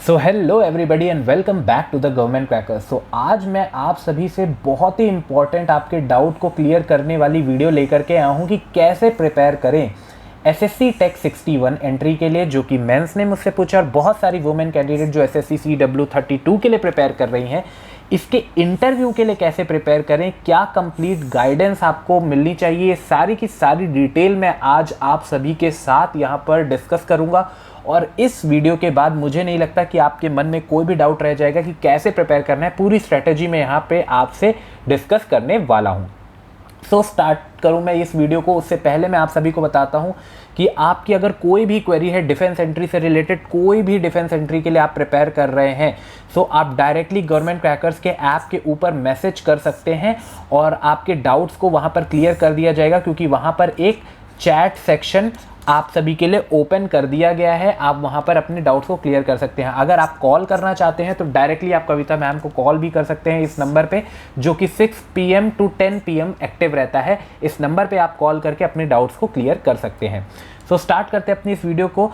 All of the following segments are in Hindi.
So hello everybody and welcome back to the government cracker. So आज मैं आप सभी से बहुत ही इंपॉर्टेंट आपके डाउट को क्लियर करने वाली वीडियो लेकर के आया हूँ कि कैसे प्रिपेयर करें एसएससी टेक 61 एंट्री के लिए, जो कि मेंस ने मुझसे पूछा, और बहुत सारी वुमेन कैंडिडेट जो एसएससी CW 32 के लिए प्रिपेयर कर रही हैं, इसके इंटरव्यू के लिए कैसे प्रिपेयर करें, क्या कंप्लीट गाइडेंस आपको मिलनी चाहिए, सारी की सारी डिटेल मैं आज आप सभी के साथ यहाँ पर डिस्कस करूँगा। और इस वीडियो के बाद मुझे नहीं लगता कि आपके मन में कोई भी डाउट रह जाएगा कि कैसे प्रिपेयर करना है। पूरी स्ट्रेटेजी मैं यहाँ पे आपसे डिस्कस करने वाला हूँ। सो स्टार्ट करूँ मैं इस वीडियो को, उससे पहले मैं आप सभी को बताता हूँ कि आपकी अगर कोई भी क्वेरी है डिफेंस एंट्री से रिलेटेड, कोई भी डिफेंस एंट्री के लिए आप प्रिपेयर कर रहे हैं, सो आप डायरेक्टली गवर्नमेंट क्रैकर्स के ऐप के ऊपर मैसेज कर सकते हैं और आपके डाउट्स को वहाँ पर क्लियर कर दिया जाएगा, क्योंकि वहाँ पर एक चैट सेक्शन आप सभी के लिए ओपन कर दिया गया है। आप वहाँ पर अपने डाउट्स को क्लियर कर सकते हैं। अगर आप कॉल करना चाहते हैं तो डायरेक्टली आप कविता मैम को कॉल भी कर सकते हैं इस नंबर पे, जो कि 6 PM to 10 PM एक्टिव रहता है। इस नंबर पे आप कॉल करके अपने डाउट्स को क्लियर कर सकते हैं। सो स्टार्ट करते हैं अपनी इस वीडियो को।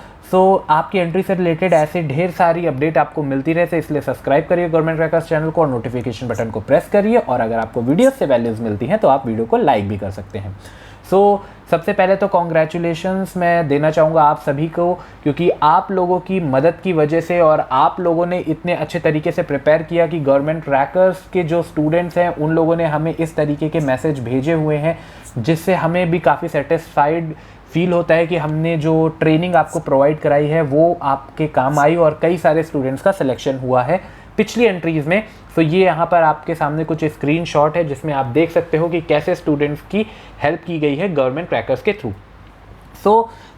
आपकी एंट्री से रिलेटेड ऐसे ढेर सारी अपडेट आपको मिलती रहे, इसलिए सब्सक्राइब करिए गवर्नमेंट क्रैकर्स चैनल को और नोटिफिकेशन बटन को प्रेस करिए। और अगर आपको वीडियो से वैल्यूज़ मिलती हैं तो आप वीडियो को लाइक भी कर सकते हैं। सबसे पहले तो कॉन्ग्रेचुलेशंस मैं देना चाहूँगा आप सभी को, क्योंकि आप लोगों की मदद की वजह से और आप लोगों ने इतने अच्छे तरीके से प्रिपेयर किया कि गवर्नमेंट क्रैकर्स के जो स्टूडेंट्स हैं उन लोगों ने हमें इस तरीके के मैसेज भेजे हुए हैं, जिससे हमें भी काफ़ी सेटिस्फाइड फील होता है कि हमने जो ट्रेनिंग आपको प्रोवाइड कराई है वो आपके काम आई और कई सारे स्टूडेंट्स का सिलेक्शन हुआ है पिछली एंट्रीज़ में। ये यहाँ पर आपके सामने कुछ स्क्रीनशॉट है जिसमें आप देख सकते हो कि कैसे स्टूडेंट्स की हेल्प की गई है गवर्नमेंट क्रैकर्स के थ्रू।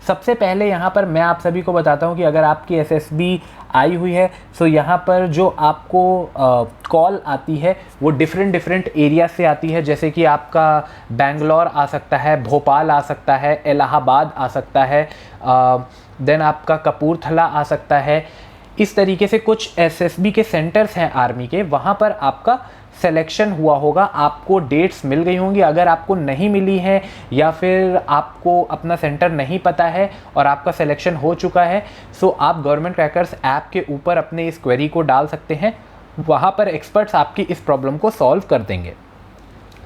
सबसे पहले यहाँ पर मैं आप सभी को बताता हूँ कि अगर आपकी एसएसबी आई हुई है, यहाँ पर जो आपको कॉल आती है वो डिफरेंट एरिया से आती है, जैसे कि आपका बेंगलोर आ सकता है, भोपाल आ सकता है, इलाहाबाद आ सकता है, देन आपका कपूरथला आ सकता है। इस तरीके से कुछ एसएसबी के सेंटर्स हैं आर्मी के, वहाँ पर आपका सिलेक्शन हुआ होगा, आपको डेट्स मिल गई होंगी। अगर आपको नहीं मिली है या फिर आपको अपना सेंटर नहीं पता है और आपका सिलेक्शन हो चुका है, आप गवर्नमेंट क्रैकर्स ऐप के ऊपर अपने इस क्वेरी को डाल सकते हैं। वहाँ पर एक्सपर्ट्स आपकी इस प्रॉब्लम को सॉल्व कर देंगे।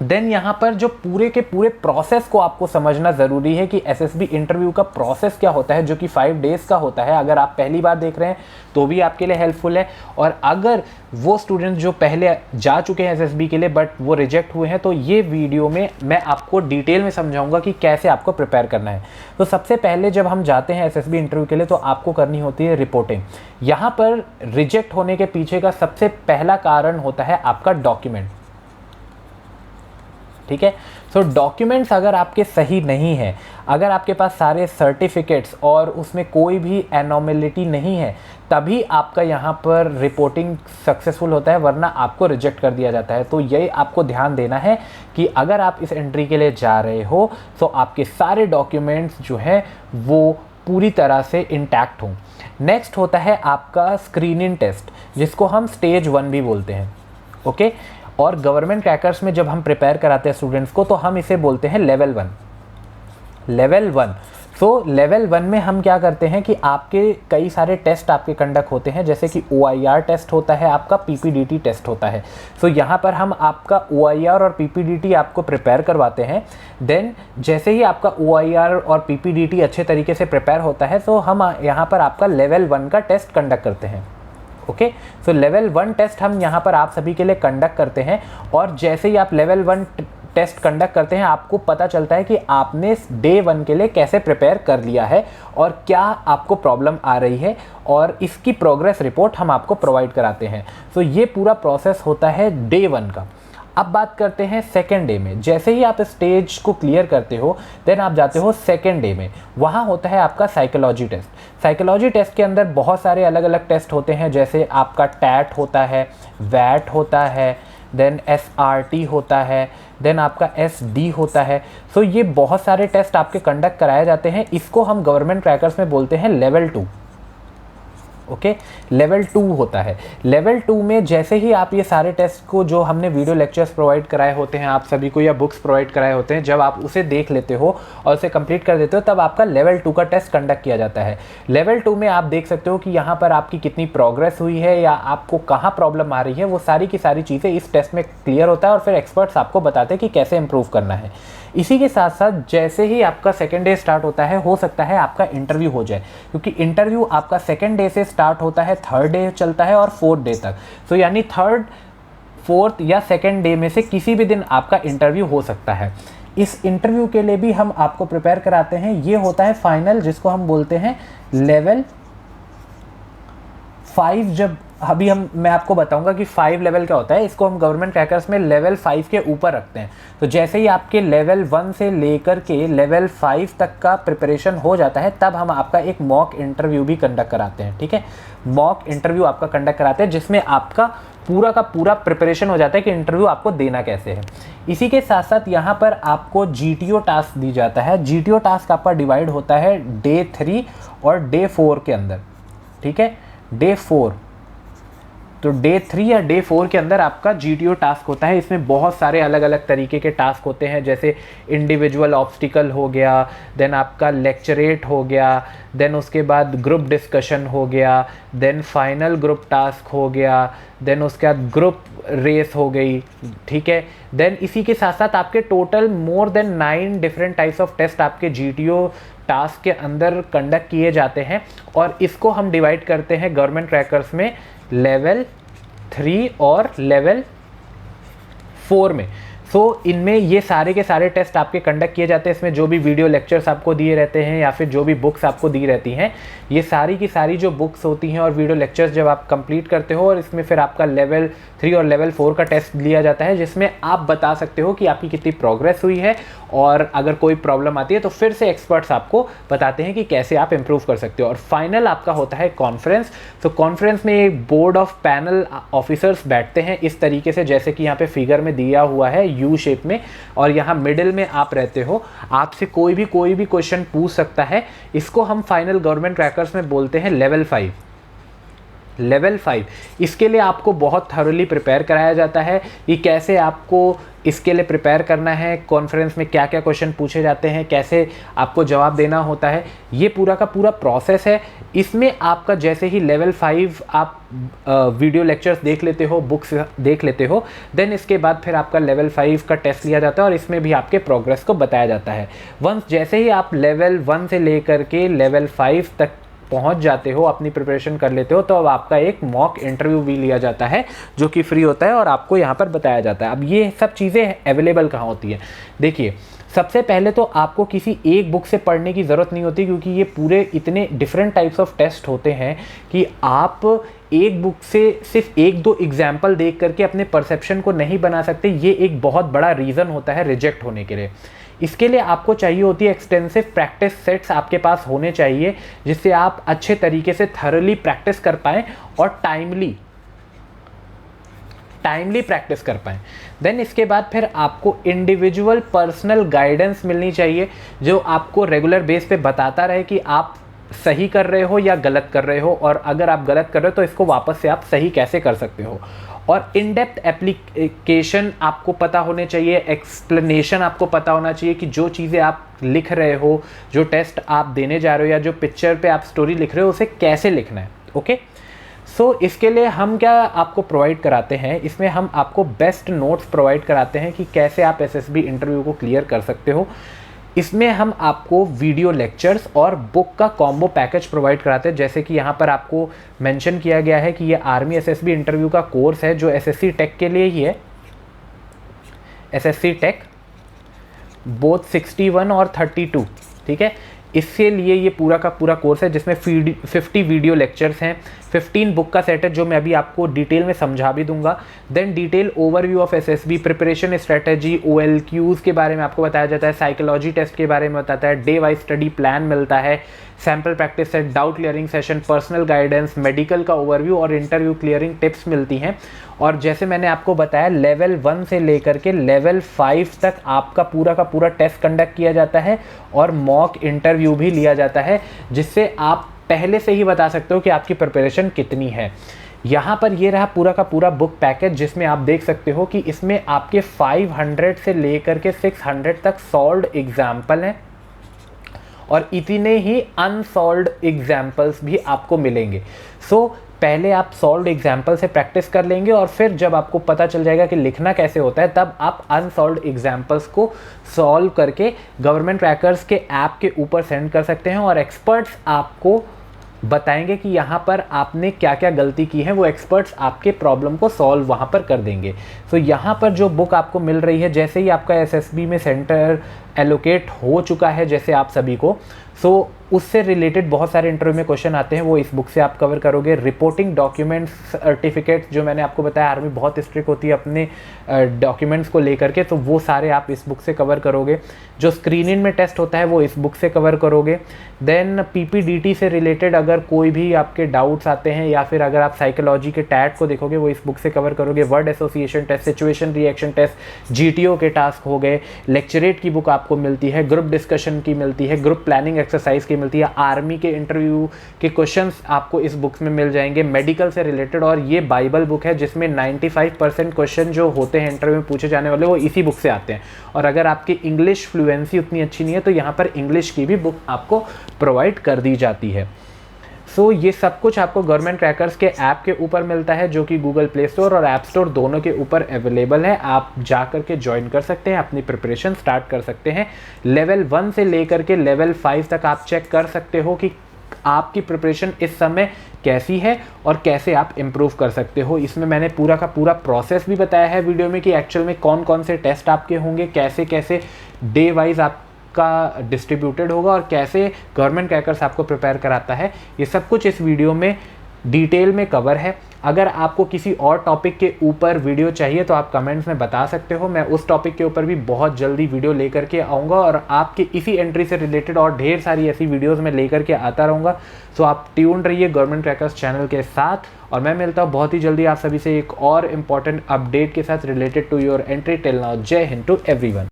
देन यहाँ पर जो पूरे के पूरे प्रोसेस को आपको समझना ज़रूरी है कि एसएसबी इंटरव्यू का प्रोसेस क्या होता है, जो कि 5 डेज़ का होता है। अगर आप पहली बार देख रहे हैं तो भी आपके लिए हेल्पफुल है, और अगर वो स्टूडेंट्स जो पहले जा चुके हैं एसएसबी के लिए बट वो रिजेक्ट हुए हैं, तो ये वीडियो में मैं आपको डिटेल में समझाऊंगा कि कैसे आपको प्रिपेयर करना है। सबसे पहले जब हम जाते हैं एसएसबी इंटरव्यू के लिए तो आपको करनी होती है रिपोर्टिंग। यहाँ पर रिजेक्ट होने के पीछे का सबसे पहला कारण होता है आपका डॉक्यूमेंट। ठीक है, डॉक्यूमेंट्स अगर आपके सही नहीं है, अगर आपके पास सारे सर्टिफिकेट्स और उसमें कोई भी एनोमैलिटी नहीं है, तभी आपका यहाँ पर रिपोर्टिंग सक्सेसफुल होता है, वरना आपको रिजेक्ट कर दिया जाता है। तो यही आपको ध्यान देना है कि अगर आप इस एंट्री के लिए जा रहे हो तो आपके सारे डॉक्यूमेंट्स जो हैं वो पूरी तरह से इंटैक्ट हों। नेक्स्ट होता है आपका स्क्रीनिंग टेस्ट, जिसको हम स्टेज 1 भी बोलते हैं। ओके, और गवर्नमेंट क्रैकर्स में जब हम प्रिपेयर कराते हैं स्टूडेंट्स को तो हम इसे बोलते हैं लेवल 1। लेवल 1 में हम क्या करते हैं कि आपके कई सारे टेस्ट आपके कंडक्ट होते हैं, जैसे कि OIR टेस्ट होता है, आपका PPDT टेस्ट होता है। यहाँ पर हम आपका OIR और PPDT आपको प्रिपेयर करवाते हैं। देन जैसे ही आपका OIR और PPDT अच्छे तरीके से प्रिपेयर होता है तो हम यहाँ पर आपका लेवल 1 का टेस्ट कंडक्ट करते हैं। ओके, लेवल 1 टेस्ट हम यहाँ पर आप सभी के लिए कंडक्ट करते हैं, और जैसे ही आप लेवल 1 टेस्ट कंडक्ट करते हैं आपको पता चलता है कि आपने डे 1 के लिए कैसे प्रिपेयर कर लिया है और क्या आपको प्रॉब्लम आ रही है, और इसकी प्रोग्रेस रिपोर्ट हम आपको प्रोवाइड कराते हैं। ये पूरा प्रोसेस होता है डे 1 का। अब बात करते हैं सेकेंड डे में। जैसे ही आप स्टेज को क्लियर करते हो देन आप जाते हो सेकेंड डे में। वहाँ होता है आपका साइकोलॉजी टेस्ट। साइकोलॉजी टेस्ट के अंदर बहुत सारे अलग अलग टेस्ट होते हैं, जैसे आपका टैट होता है, वैट होता है, देन SRT होता है, देन आपका SD होता है। ये बहुत सारे टेस्ट आपके कंडक्ट कराए जाते हैं। इसको हम गवर्नमेंट क्रैकर्स में बोलते हैं लेवल 2। ओके। लेवल 2 होता है। लेवल 2 में जैसे ही आप ये सारे टेस्ट को जो हमने वीडियो लेक्चर्स प्रोवाइड कराए होते हैं आप सभी को, या बुक्स प्रोवाइड कराए होते हैं, जब आप उसे देख लेते हो और उसे कंप्लीट कर देते हो, तब आपका लेवल 2 का टेस्ट कंडक्ट किया जाता है। लेवल 2 में आप देख सकते हो कि यहाँ पर आपकी कितनी प्रोग्रेस हुई है या आपको कहाँ प्रॉब्लम आ रही है, वो सारी की सारी चीज़ें इस टेस्ट में क्लियर होता है और फिर एक्सपर्ट्स आपको बताते हैं कि कैसे इंप्रूव करना है। इसी के साथ साथ जैसे ही आपका सेकेंड डे स्टार्ट होता है, हो सकता है आपका इंटरव्यू हो जाए, क्योंकि इंटरव्यू आपका सेकेंड डे से स्टार्ट होता है, थर्ड डे चलता है और फोर्थ डे तक। तो यानी थर्ड, फोर्थ या सेकेंड डे में से किसी भी दिन आपका इंटरव्यू हो सकता है। इस इंटरव्यू के लिए भी हम आपको प्रिपेयर कराते हैं। ये होता है फाइनल, जिसको हम बोलते हैं लेवल 5। जब अभी मैं आपको बताऊंगा कि 5 लेवल क्या होता है। इसको हम गवर्नमेंट क्रैकर्स में लेवल 5 के ऊपर रखते हैं। तो जैसे ही आपके लेवल 1 से लेकर के लेवल 5 तक का प्रिपरेशन हो जाता है, तब हम आपका एक मॉक इंटरव्यू भी कंडक्ट कराते हैं। ठीक है, मॉक इंटरव्यू आपका कंडक्ट कराते हैं, जिसमें आपका पूरा का पूरा प्रिपरेशन हो जाता है कि इंटरव्यू आपको देना कैसे है। इसी के साथ साथ यहाँ पर आपको GTO टास्क दी जाता है। GTO टास्क आपका डिवाइड होता है डे 3 और डे 4 के अंदर। ठीक है, डे 4, तो डे 3 या डे 4 के अंदर आपका GTO टास्क होता है। इसमें बहुत सारे अलग अलग तरीके के टास्क होते हैं, जैसे इंडिविजुअल ऑब्स्टिकल हो गया, देन आपका लेक्चरेट हो गया, देन उसके बाद ग्रुप डिस्कशन हो गया, देन फाइनल ग्रुप टास्क हो गया, देन उसके बाद ग्रुप रेस हो गई। ठीक है, देन इसी के साथ साथ आपके total more than 9 different types of test आपके GTO टास्क के अंदर कंडक्ट किए जाते हैं। और इसको हम डिवाइड करते हैं गवर्नमेंट क्रैकर्स में लेवल 3 और लेवल 4 में। सो इनमें ये सारे के सारे टेस्ट आपके कंडक्ट किए जाते हैं। इसमें जो भी वीडियो लेक्चर्स आपको दिए रहते हैं या फिर जो भी बुक्स आपको दी रहती हैं, ये सारी की सारी जो बुक्स होती हैं और वीडियो लेक्चर्स जब आप कंप्लीट करते हो, और इसमें फिर आपका लेवल 3 और लेवल 4 का टेस्ट लिया जाता है, जिसमें आप बता सकते हो कि आपकी कितनी प्रोग्रेस हुई है, और अगर कोई प्रॉब्लम आती है तो फिर से एक्सपर्ट्स आपको बताते हैं कि कैसे आप इंप्रूव कर सकते हो। और फाइनल आपका होता है कॉन्फ्रेंस। तो कॉन्फ्रेंस में एक बोर्ड ऑफ पैनल ऑफिसर्स बैठते हैं इस तरीके से, जैसे कि यहाँ पे फिगर में दिया हुआ है यू शेप में, और यहाँ मिडिल में आप रहते हो। आपसे कोई भी क्वेश्चन पूछ सकता है। इसको हम फाइनल गवर्नमेंट क्रैकर्स में बोलते हैं लेवल 5। लेवल 5 इसके लिए आपको बहुत थॉरली प्रिपेयर कराया जाता है कि कैसे आपको इसके लिए प्रिपेयर करना है, कॉन्फ्रेंस में क्या क्या क्वेश्चन पूछे जाते हैं, कैसे आपको जवाब देना होता है। ये पूरा का पूरा प्रोसेस है। इसमें आपका जैसे ही लेवल 5 आप वीडियो लेक्चर्स देख लेते हो, बुक्स देख लेते हो, देन इसके बाद फिर आपका लेवल 5 का टेस्ट लिया जाता है और इसमें भी आपके प्रोग्रेस को बताया जाता है। वंस जैसे ही आप लेवल 1 से लेकर के लेवल 5 तक पहुंच जाते हो, अपनी प्रिपरेशन कर लेते हो, तो अब आपका एक मॉक इंटरव्यू भी लिया जाता है जो कि फ्री होता है और आपको यहाँ पर बताया जाता है। अब ये सब चीज़ें अवेलेबल कहाँ होती है? देखिए, सबसे पहले तो आपको किसी एक बुक से पढ़ने की ज़रूरत नहीं होती, क्योंकि ये पूरे इतने डिफरेंट टाइप्स ऑफ टेस्ट होते हैं कि आप एक बुक से सिर्फ 1-2 एग्जाम्पल देख करके अपने परसेप्शन को नहीं बना सकते। ये एक बहुत बड़ा रीज़न होता है रिजेक्ट होने के लिए। इसके लिए आपको चाहिए होती है एक्सटेंसिव प्रैक्टिस सेट्स आपके पास होने चाहिए, जिससे आप अच्छे तरीके से थॉरली प्रैक्टिस कर पाएँ और टाइमली प्रैक्टिस कर पाएँ। देन इसके बाद फिर आपको इंडिविजुअल पर्सनल गाइडेंस मिलनी चाहिए, जो आपको रेगुलर बेस पे बताता रहे कि आप सही कर रहे हो या गलत कर रहे हो, और अगर आप गलत कर रहे हो तो इसको वापस से आप सही कैसे कर सकते हो। और इन डेप्थ एप्लीकेशन आपको पता होने चाहिए, एक्सप्लेनेशन आपको पता होना चाहिए कि जो चीज़ें आप लिख रहे हो, जो टेस्ट आप देने जा रहे हो, या जो पिक्चर पे आप स्टोरी लिख रहे हो, उसे कैसे लिखना है। ओके, सो इसके लिए हम क्या आपको प्रोवाइड कराते हैं, इसमें हम आपको बेस्ट नोट्स प्रोवाइड कराते हैं कि कैसे आप SSB इंटरव्यू को क्लियर कर सकते हो। इसमें हम आपको वीडियो लेक्चर्स और बुक का कॉम्बो पैकेज प्रोवाइड कराते हैं, जैसे कि यहाँ पर आपको मेंशन किया गया है कि ये आर्मी SSB इंटरव्यू का कोर्स है जो SSC टेक के लिए ही है। SSC टेक बोथ 61 और 32, ठीक है। इसके लिए ये पूरा का पूरा कोर्स है, जिसमें 50 वीडियो लेक्चर्स हैं, 15 बुक का सेट है, जो मैं अभी आपको डिटेल में समझा भी दूंगा। Then detail overview of SSB preparation strategy, OLQs के बारे में आपको बताया जाता है, साइकोलॉजी टेस्ट के बारे में बताता है, डे वाइज स्टडी प्लान मिलता है, sample practice set, doubt clearing session, personal guidance, medical का ओवरव्यू और इंटरव्यू क्लियरिंग टिप्स मिलती हैं। और जैसे मैंने आपको बताया, लेवल 1 से लेकर के लेवल 5 तक आपका पूरा का पूरा टेस्ट कंडक्ट किया जाता है और मॉक इंटरव्यू भी लिया जाता है, जिससे आप पहले से ही बता सकते हो कि आपकी प्रिपरेशन कितनी है। यहाँ पर ये रहा पूरा का पूरा बुक पैकेज, जिसमें आप देख सकते हो कि इसमें आपके 500 से लेकर के 600 तक सॉल्व्ड एग्जाम्पल हैं और इतने ही अनसॉल्व्ड एग्जाम्पल्स भी आपको मिलेंगे। पहले आप सॉल्व्ड एग्जाम्पल से प्रैक्टिस कर लेंगे और फिर जब आपको पता चल जाएगा कि लिखना कैसे होता है, तब आप अनसॉल्व्ड एग्जाम्पल्स को सॉल्व करके गवर्नमेंट क्रैकर्स के ऐप के ऊपर सेंड कर सकते हैं और एक्सपर्ट्स आपको बताएंगे कि यहाँ पर आपने क्या क्या गलती की है। वो एक्सपर्ट्स आपके प्रॉब्लम को सॉल्व वहाँ पर कर देंगे। यहाँ पर जो बुक आपको मिल रही है, जैसे ही आपका एसएसबी में सेंटर एलोकेट हो चुका है जैसे आप सभी को, उससे रिलेटेड बहुत सारे इंटरव्यू में क्वेश्चन आते हैं, वो इस बुक से आप कवर करोगे। रिपोर्टिंग डॉक्यूमेंट्स सर्टिफिकेट, जो मैंने आपको बताया आर्मी बहुत स्ट्रिक्ट होती है अपने डॉक्यूमेंट्स को लेकर के, तो वो सारे आप इस बुक से कवर करोगे। जो स्क्रीनिंग में टेस्ट होता है वो इस बुक से कवर करोगे। देन पीपीडीटी से रिलेटेड अगर कोई भी आपके डाउट्स आते हैं या फिर अगर आप साइकोलॉजी के टैट को देखोगे वो इस बुक से कवर करोगे। Word association test, situation reaction test, GTO के टास्क हो गए। लेक्चरेट की बुक आपको मिलती है, ग्रुप डिस्कशन की मिलती है, ग्रुप प्लानिंग एक्सरसाइज की मिलती है, आर्मी के इंटरव्यू के क्वेश्चंस आपको इस बुक में मिल जाएंगे, मेडिकल से रिलेटेड। और ये बाइबल बुक है जिसमें 95% क्वेश्चन जो होते हैं इंटरव्यू में पूछे जाने वाले वो इसी बुक से आते हैं। और अगर आपकी इंग्लिश फ्लुएंसी उतनी अच्छी नहीं है तो यहाँ पर इंग्लिश की भी बुक आपको प्रोवाइड कर दी जाती है। ये सब कुछ आपको गवर्नमेंट क्रैकर्स के ऐप के ऊपर मिलता है, जो कि गूगल प्ले स्टोर और ऐप स्टोर दोनों के ऊपर अवेलेबल है। आप जा कर के ज्वाइन कर सकते हैं, अपनी प्रिपरेशन स्टार्ट कर सकते हैं। लेवल 1 से लेकर के लेवल 5 तक आप चेक कर सकते हो कि आपकी प्रिपरेशन इस समय कैसी है और कैसे आप इम्प्रूव कर सकते हो। इसमें मैंने पूरा का पूरा प्रोसेस भी बताया है वीडियो में कि एक्चुअल में कौन कौन से टेस्ट आपके होंगे, कैसे कैसे डे वाइज आप का डिस्ट्रीब्यूटेड होगा और कैसे गवर्नमेंट क्रैकर्स आपको प्रिपेयर कराता है। ये सब कुछ इस वीडियो में डिटेल में कवर है। अगर आपको किसी और टॉपिक के ऊपर वीडियो चाहिए तो आप कमेंट्स में बता सकते हो, मैं उस टॉपिक के ऊपर भी बहुत जल्दी वीडियो लेकर के आऊँगा और आपके इसी एंट्री से रिलेटेड और ढेर सारी ऐसी वीडियोज़ में लेकर के आता रहूँगा। आप ट्यून रहिए गवर्नमेंट क्रैकर्स चैनल के साथ और मैं मिलता हूँ बहुत ही जल्दी आप सभी से एक और इम्पॉर्टेंट अपडेट के साथ related to your entry. Till now, Jai Hind to everyone.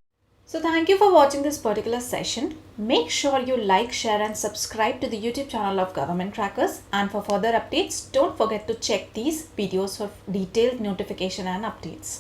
So thank you for watching this particular session. Make sure you like, share and subscribe to the YouTube channel of Government Crackers, and for further updates don't forget to check these videos for detailed notification and updates.